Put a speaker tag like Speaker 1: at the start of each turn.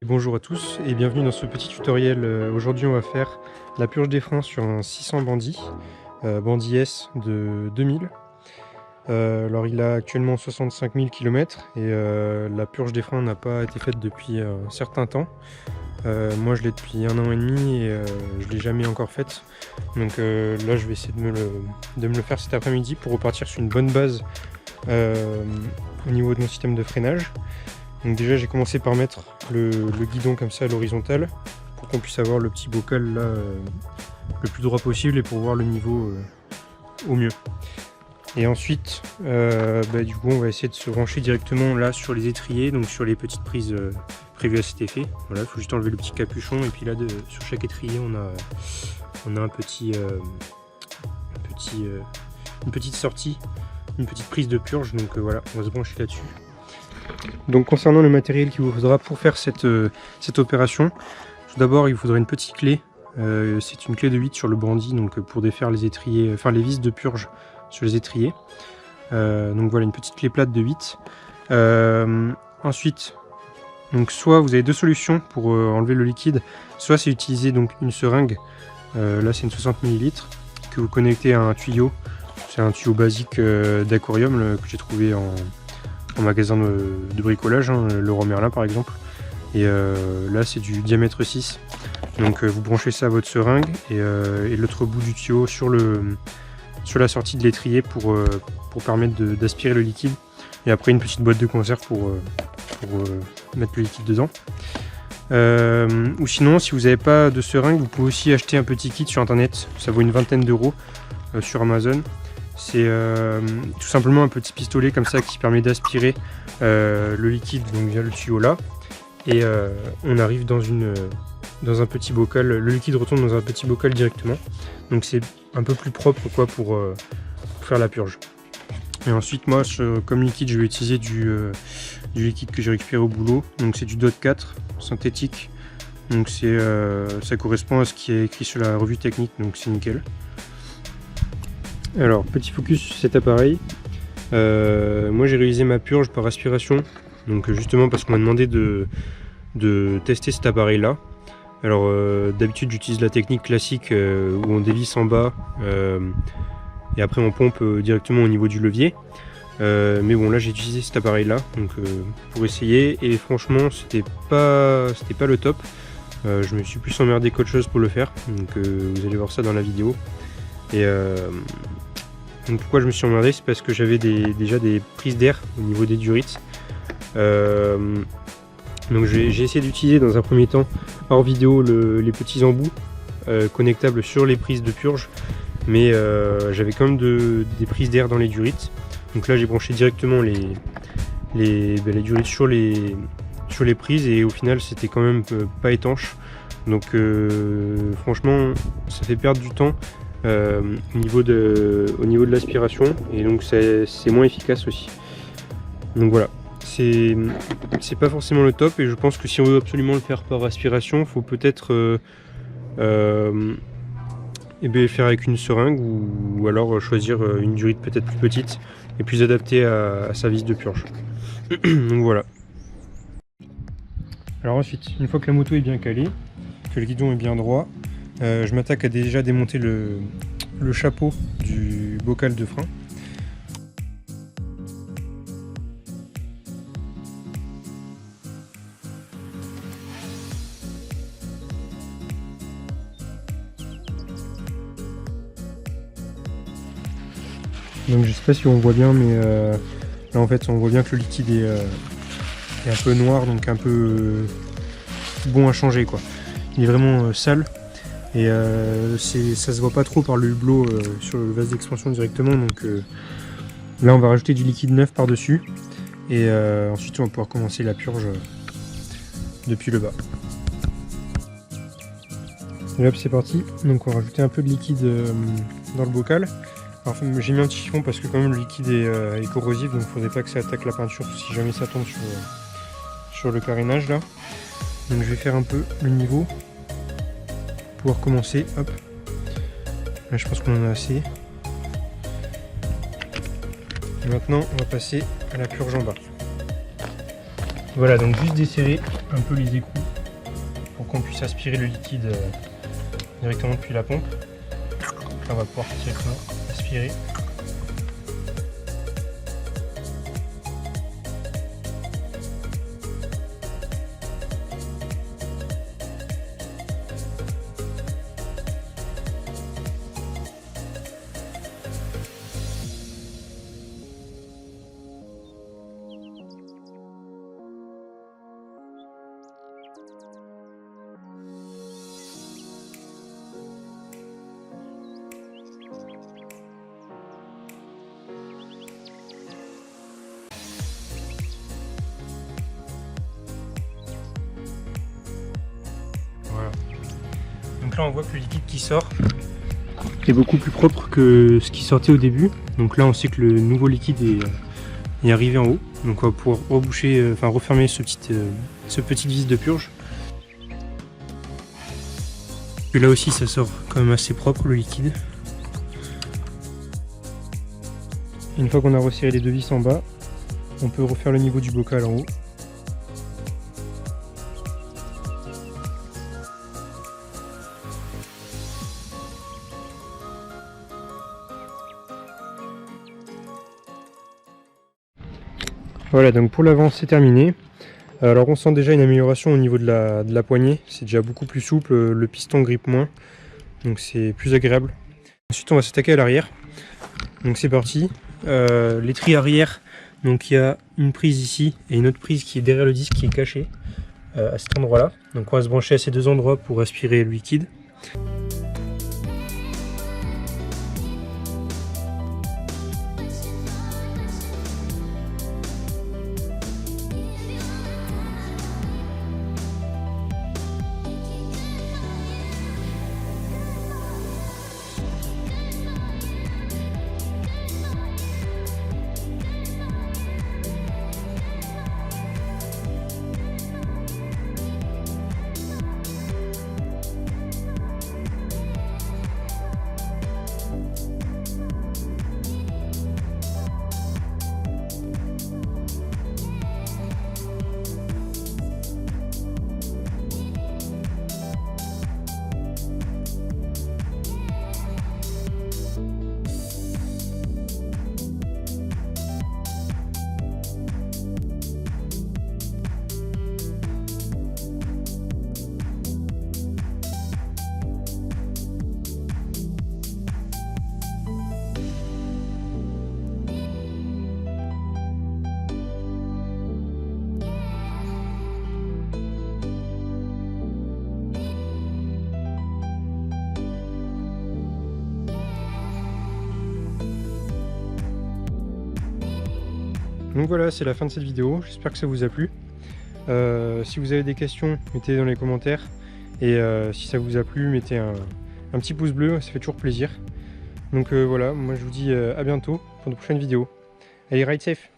Speaker 1: Bonjour à tous et bienvenue dans ce petit tutoriel. Aujourd'hui on va faire la purge des freins sur un 600 Bandy, Bandy S de 2000. Alors il a actuellement 65 000 km et la purge des freins n'a pas été faite depuis un certain temps. Moi je l'ai depuis 1 an et demi et je ne l'ai jamais encore faite. Donc là je vais essayer de me le faire cet après-midi pour repartir sur une bonne base au niveau de mon système de freinage. Donc déjà j'ai commencé par mettre le guidon comme ça à l'horizontale pour qu'on puisse avoir le petit bocal là le plus droit possible et pour voir le niveau au mieux. Et ensuite du coup on va essayer de se brancher directement là sur les étriers, donc sur les petites prises prévues à cet effet. Voilà, il faut juste enlever le petit capuchon et puis là sur chaque étrier on a une petite sortie, une petite prise de purge, donc voilà, on va se brancher là-dessus. Donc concernant le matériel qu'il vous faudra pour faire cette opération, tout d'abord il vous faudra une petite clé, c'est une clé de 8 sur le Bandy, donc pour défaire les étriers, enfin les vis de purge sur les étriers. Donc voilà, une petite clé plate de 8. Ensuite, donc soit vous avez deux solutions pour enlever le liquide, soit c'est utiliser donc une seringue, là c'est une 60 ml, que vous connectez à un tuyau, c'est un tuyau basique d'aquarium que j'ai trouvé en magasin de bricolage, hein, Leroy Merlin par exemple. Et là c'est du diamètre 6. Donc vous branchez ça à votre seringue et l'autre bout du tuyau sur la sortie de l'étrier pour permettre d'aspirer le liquide. Et après une petite boîte de conserve pour mettre le liquide dedans. Ou sinon, si vous n'avez pas de seringue, vous pouvez aussi acheter un petit kit sur internet. Ça vaut une vingtaine d'euros sur Amazon. C'est tout simplement un petit pistolet comme ça qui permet d'aspirer le liquide donc via le tuyau là, et on arrive dans un petit bocal, le liquide retourne dans un petit bocal directement, donc c'est un peu plus propre quoi pour faire la purge. Et ensuite moi comme liquide je vais utiliser du liquide que j'ai récupéré au boulot, donc c'est du DOT 4 synthétique, donc ça correspond à ce qui est écrit sur la revue technique, donc c'est nickel. Alors, petit focus sur cet appareil. Moi j'ai réalisé ma purge par aspiration, donc justement parce qu'on m'a demandé de tester cet appareil là. Alors d'habitude j'utilise la technique classique où on dévisse en bas et après on pompe directement au niveau du levier. Mais bon, là j'ai utilisé cet appareil là donc, pour essayer, et franchement c'était pas le top. Je me suis plus emmerdé qu'autre chose pour le faire, donc vous allez voir ça dans la vidéo. Et donc pourquoi je me suis emmerdé, c'est parce que j'avais déjà des prises d'air au niveau des durites. Donc j'ai essayé d'utiliser dans un premier temps hors vidéo les petits embouts connectables sur les prises de purge, mais j'avais quand même des prises d'air dans les durites. Donc là j'ai branché directement les durites sur les prises, et au final c'était quand même pas étanche. Donc franchement ça fait perdre du temps au niveau de l'aspiration, et donc c'est moins efficace aussi. Donc voilà, c'est pas forcément le top, et je pense que si on veut absolument le faire par aspiration, il faut peut-être faire avec une seringue, ou alors choisir une durite peut-être plus petite et plus adaptée à sa vis de purge. Donc voilà. Alors ensuite, une fois que la moto est bien calée, que le guidon est bien droit, je m'attaque à déjà démonter le chapeau du bocal de frein. Donc je sais pas si on voit bien, mais là en fait on voit bien que le liquide est un peu noir, donc un peu bon à changer quoi. Il est vraiment sale. Et ça se voit pas trop par le hublot sur le vase d'expansion directement, donc là on va rajouter du liquide neuf par dessus, et ensuite on va pouvoir commencer la purge depuis le bas. Et hop, c'est parti. Donc on va rajouter un peu de liquide dans le bocal. Alors j'ai mis un petit chiffon parce que quand même le liquide est corrosif, donc il ne faudrait pas que ça attaque la peinture si jamais ça tombe sur le carénage là. Donc je vais faire un peu le niveau. Pouvoir commencer, hop, là je pense qu'on en a assez. Et maintenant on va passer à la purge en bas. Voilà, donc juste desserrer un peu les écrous pour qu'on puisse aspirer le liquide directement depuis la pompe. Là, on va pouvoir directement aspirer. Voilà. Donc là on voit que le liquide qui sort est beaucoup plus propre que ce qui sortait au début. Donc là on sait que le nouveau liquide est arrivé en haut. Donc on va pouvoir reboucher, enfin refermer ce petit vis de purge. Et là aussi ça sort quand même assez propre le liquide. Une fois qu'on a resserré les deux vis en bas, on peut refaire le niveau du bocal en haut. Voilà, donc pour l'avant c'est terminé. Alors on sent déjà une amélioration au niveau de la poignée, c'est déjà beaucoup plus souple, le piston grippe moins, donc c'est plus agréable. Ensuite on va s'attaquer à l'arrière, donc c'est parti. L'étrie arrière, donc il y a une prise ici et une autre prise qui est derrière le disque qui est cachée à cet endroit là. Donc on va se brancher à ces deux endroits pour aspirer le liquide. Donc voilà, c'est la fin de cette vidéo, j'espère que ça vous a plu. Si vous avez des questions, mettez-les dans les commentaires. Et si ça vous a plu, mettez un petit pouce bleu, ça fait toujours plaisir. Donc voilà, moi je vous dis à bientôt pour de prochaines vidéos. Allez, ride safe!